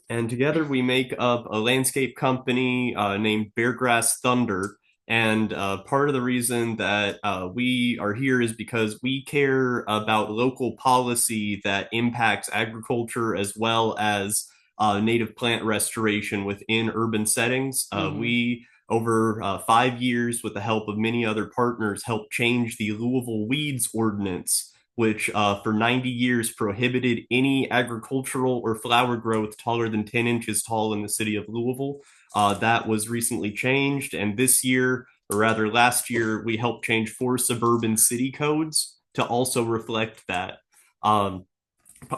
And together we make up a landscape company named Beargrass Thunder. And part of the reason that we are here is because we care about local policy that impacts agriculture as well as native plant restoration within urban settings. We, over 5 years, with the help of many other partners, helped change the Louisville Weeds Ordinance, which for 90 years prohibited any agricultural or flower growth taller than 10 inches tall in the city of Louisville. That was recently changed, and this year, or rather last year, we helped change 4 suburban city codes to also reflect that.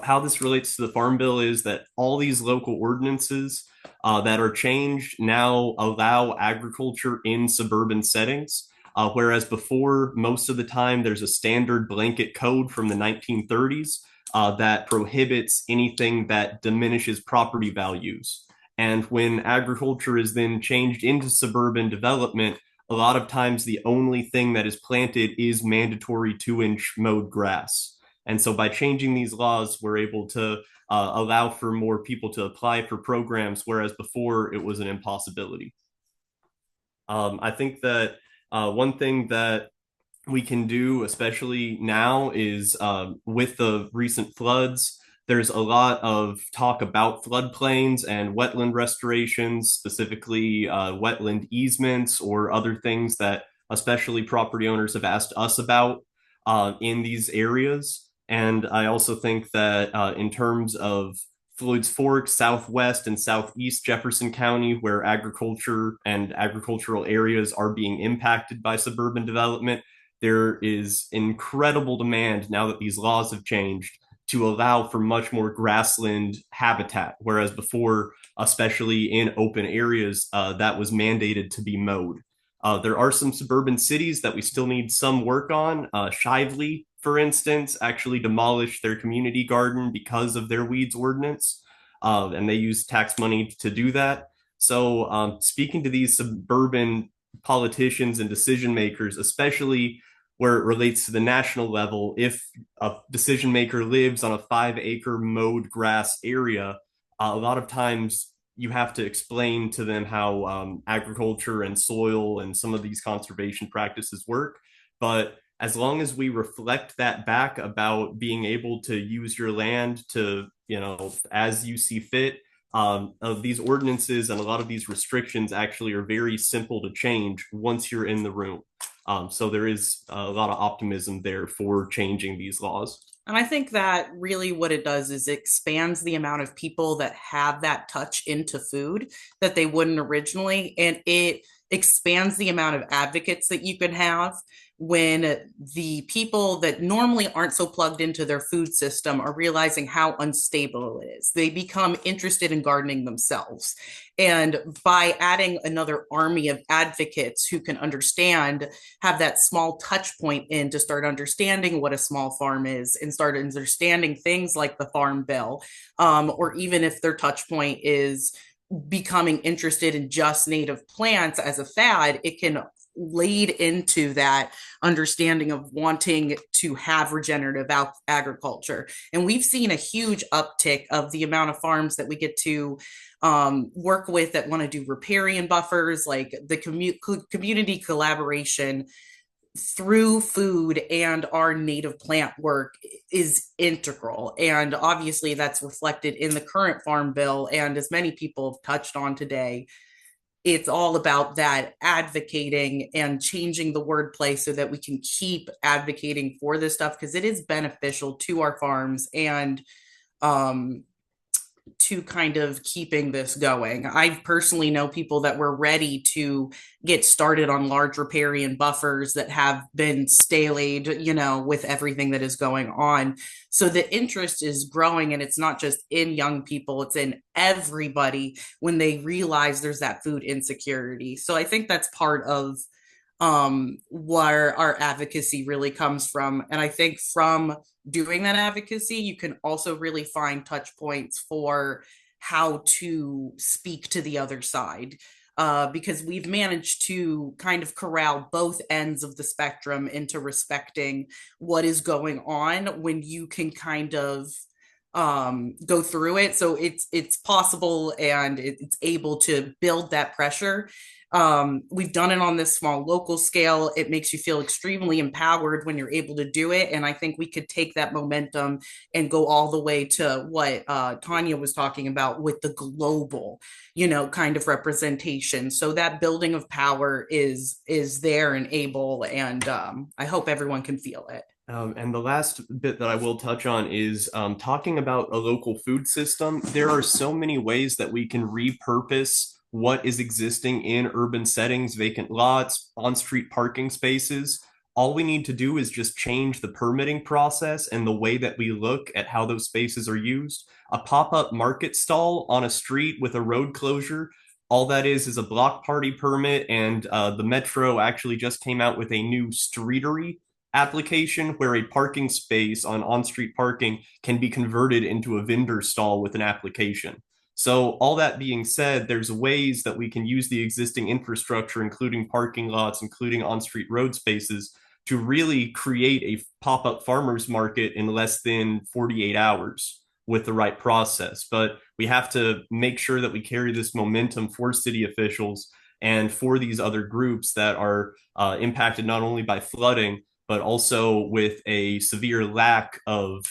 how this relates to the Farm Bill is that all these local ordinances that are changed now allow agriculture in suburban settings. Whereas before, most of the time, there's a standard blanket code from the 1930s that prohibits anything that diminishes property values. And when agriculture is then changed into suburban development, a lot of times the only thing that is planted is mandatory 2-inch mowed grass. And so by changing these laws, we're able to allow for more people to apply for programs, whereas before it was an impossibility. I think that one thing that we can do, especially now, is with the recent floods, there's a lot of talk about floodplains and wetland restorations, specifically wetland easements or other things that especially property owners have asked us about in these areas. And I also think that in terms of Floyd's Fork, Southwest, and Southeast Jefferson County, where agriculture and agricultural areas are being impacted by suburban development, there is incredible demand now that these laws have changed to allow for much more grassland habitat, whereas before, especially in open areas, that was mandated to be mowed. There are some suburban cities that we still need some work on. Shively, for instance, actually demolished their community garden because of their weeds ordinance, and they use tax money to do that. So, speaking to these suburban politicians and decision makers, especially where it relates to the national level, if a decision maker lives on a 5-acre mowed grass area, a lot of times you have to explain to them how agriculture and soil and some of these conservation practices work. But as long as we reflect that back about being able to use your land to, as you see fit, of these ordinances and a lot of these restrictions actually are very simple to change once you're in the room. So there is a lot of optimism there for changing these laws. And I think that really what it does is it expands the amount of people that have that touch into food that they wouldn't originally. And it expands the amount of advocates that you can have when the people that normally aren't so plugged into their food system are realizing how unstable it is. They become interested in gardening themselves. And by adding another army of advocates who can understand, have that small touch point in to start understanding what a small farm is and start understanding things like the Farm Bill, or even if their touch point is becoming interested in just native plants as a fad, it can lead into that understanding of wanting to have regenerative agriculture. And we've seen a huge uptick of the amount of farms that we get to work with that want to do riparian buffers, like the community collaboration through food and our native plant work is integral. And obviously that's reflected in the current Farm Bill. And as many people have touched on today, it's all about that advocating and changing the wordplay so that we can keep advocating for this stuff, because it is beneficial to our farms and to kind of keeping this going. I personally know people that were ready to get started on large riparian buffers that have been staylaid, with everything that is going on. So the interest is growing, and it's not just in young people, it's in everybody when they realize there's that food insecurity. So I think that's part of where our advocacy really comes from. And I think from doing that advocacy, you can also really find touch points for how to speak to the other side. Because we've managed to kind of corral both ends of the spectrum into respecting what is going on when you can kind of go through it. So it's possible and it's able to build that pressure. We've done it on this small local scale. It makes you feel extremely empowered when you're able to do it. And I think we could take that momentum and go all the way to what Tanya was talking about with the global, kind of representation. So that building of power is there and able, and I hope everyone can feel it. And the last bit that I will touch on is talking about a local food system. There are so many ways that we can repurpose what is existing in urban settings, vacant lots, on-street parking spaces, all we need to do is just change the permitting process and the way that we look at how those spaces are used. A pop-up market stall on a street with a road closure, all that is a block party permit, and the Metro actually just came out with a new streetery application where a parking space on-street parking can be converted into a vendor stall with an application. So all that being said, there's ways that we can use the existing infrastructure, including parking lots, including on-street road spaces, to really create a pop-up farmers market in less than 48 hours with the right process. But we have to make sure that we carry this momentum for city officials and for these other groups that are impacted not only by flooding, but also with a severe lack of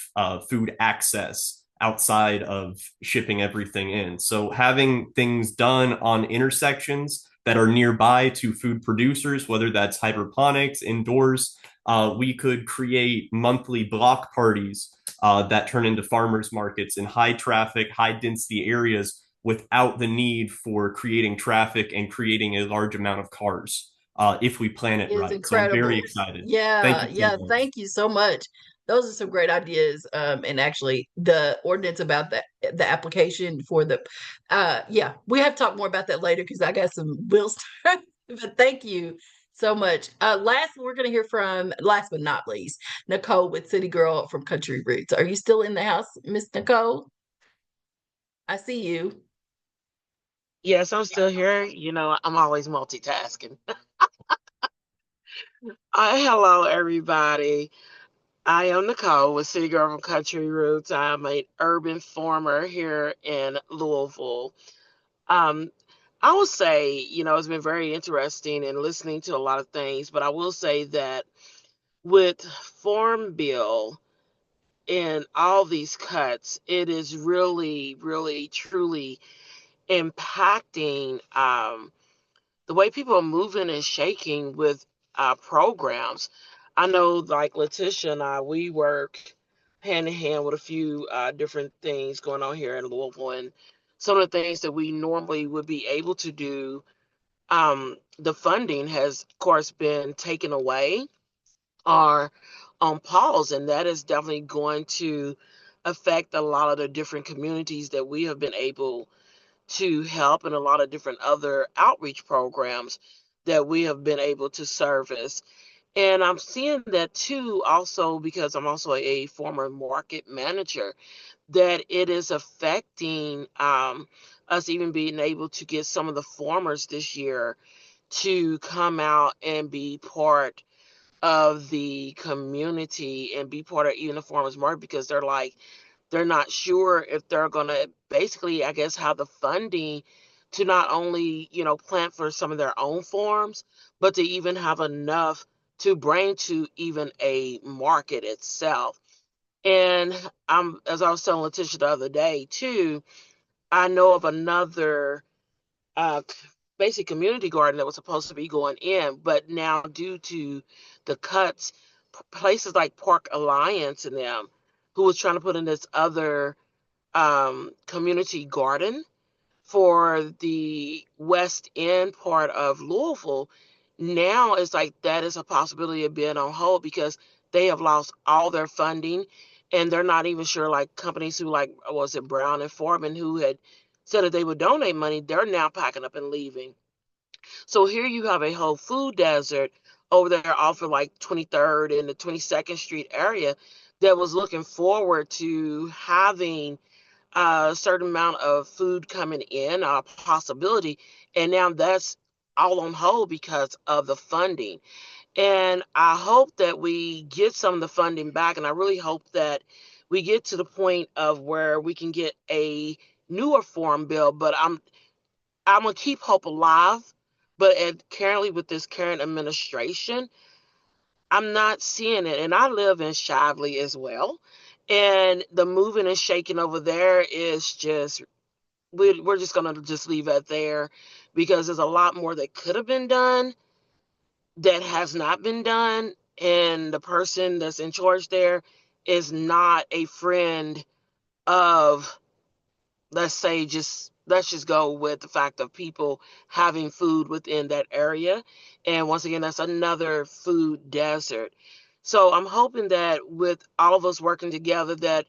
food access outside of shipping everything in. So having things done on intersections that are nearby to food producers, whether that's hydroponics, indoors, we could create monthly block parties that turn into farmers markets in high traffic, high density areas without the need for creating traffic and creating a large amount of cars if we plan it Is right. So I'm very incredible. excited. Thank Yeah, you so yeah. much. Thank you so much. Those are some great ideas. And actually, the ordinance about the application for the, yeah, we have to talk more about that later because I got some bills. But thank you so much. Last, we're going to hear from, last but not least, Nicole with City Girl from Country Roots. Are you still in the house, Miss Nicole? I see you. Yes, I'm still here. I'm always multitasking. Hello, everybody. I am Nicole with City Girl from Country Roots. I'm an urban farmer here in Louisville. Um, I will say, it's been very interesting in listening to a lot of things, but I will say that with Farm Bill and all these cuts, it is really, really, truly impacting the way people are moving and shaking with programs. I know, like Letitia and I, we work hand in hand with a few different things going on here in Louisville, and some of the things that we normally would be able to do, the funding has, of course, been taken away or on pause, and that is definitely going to affect a lot of the different communities that we have been able to help and a lot of different other outreach programs that we have been able to service. And I'm seeing that too, also because I'm also a former market manager, that it is affecting us even being able to get some of the farmers this year to come out and be part of the community and be part of even the farmers market because they're not sure if they're going to basically, I guess, have the funding to not only, plant for some of their own farms, but to even have enough to bring to even a market itself. And as I was telling Letitia the other day too, I know of another uh, basic community garden that was supposed to be going in, but now due to the cuts, places like Park Alliance and them, who was trying to put in this other community garden for the West End part of Louisville, now it's like that is a possibility of being on hold because they have lost all their funding and they're not even sure, like companies who, like, was it Brown and Foreman, who had said that they would donate money, they're now packing up and leaving. So here you have a whole food desert over there off of like 23rd and the 22nd Street area that was looking forward to having a certain amount of food coming in, a possibility, and now that's all on hold because of the funding. And I hope that we get some of the funding back, and I really hope that we get to the point of where we can get a newer farm bill. But I'm gonna keep hope alive. But currently, with this current administration, I'm not seeing it. And I live in Shively as well. And the moving and shaking over there is just, we're just going to just leave it there because there's a lot more that could have been done that has not been done. And the person that's in charge there is not a friend of, let's say, just let's just go with the fact of people having food within that area. And once again, that's another food desert. So I'm hoping that with all of us working together, that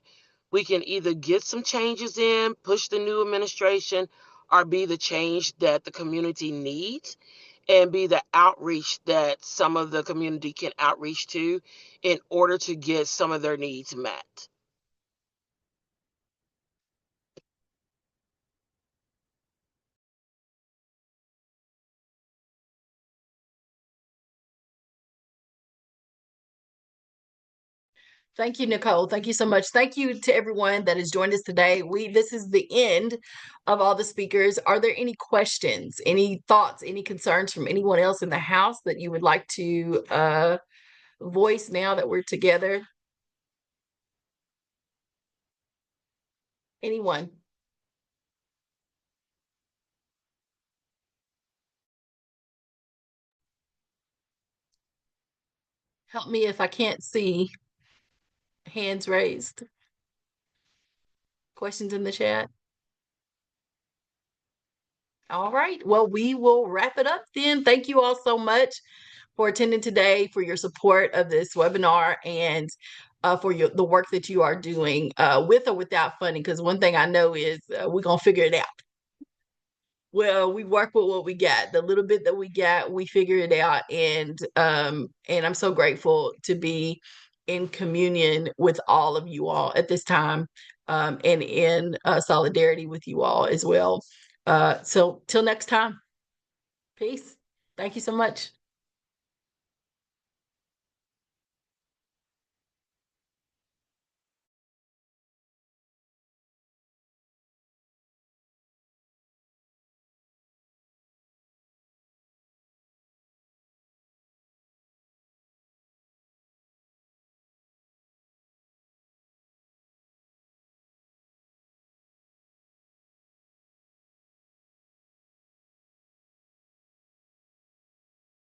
we can either get some changes in, push the new administration, or be the change that the community needs, and be the outreach that some of the community can outreach to in order to get some of their needs met. Thank you, Nicole. Thank you so much. Thank you to everyone that has joined us today. This is the end of all the speakers. Are there any questions, any thoughts, any concerns from anyone else in the house that you would like to voice now that we're together? Anyone? Help me if I can't see hands raised. Questions in the chat? All right. Well, we will wrap it up then. Thank you all so much for attending today, for your support of this webinar, and for the work that you are doing with or without funding. Because one thing I know is we're going to figure it out. Well, we work with what we got. The little bit that we got, we figure it out. And I'm so grateful to be in communion with all of you all at this time, and in solidarity with you all as well. So till next time, peace. Thank you so much.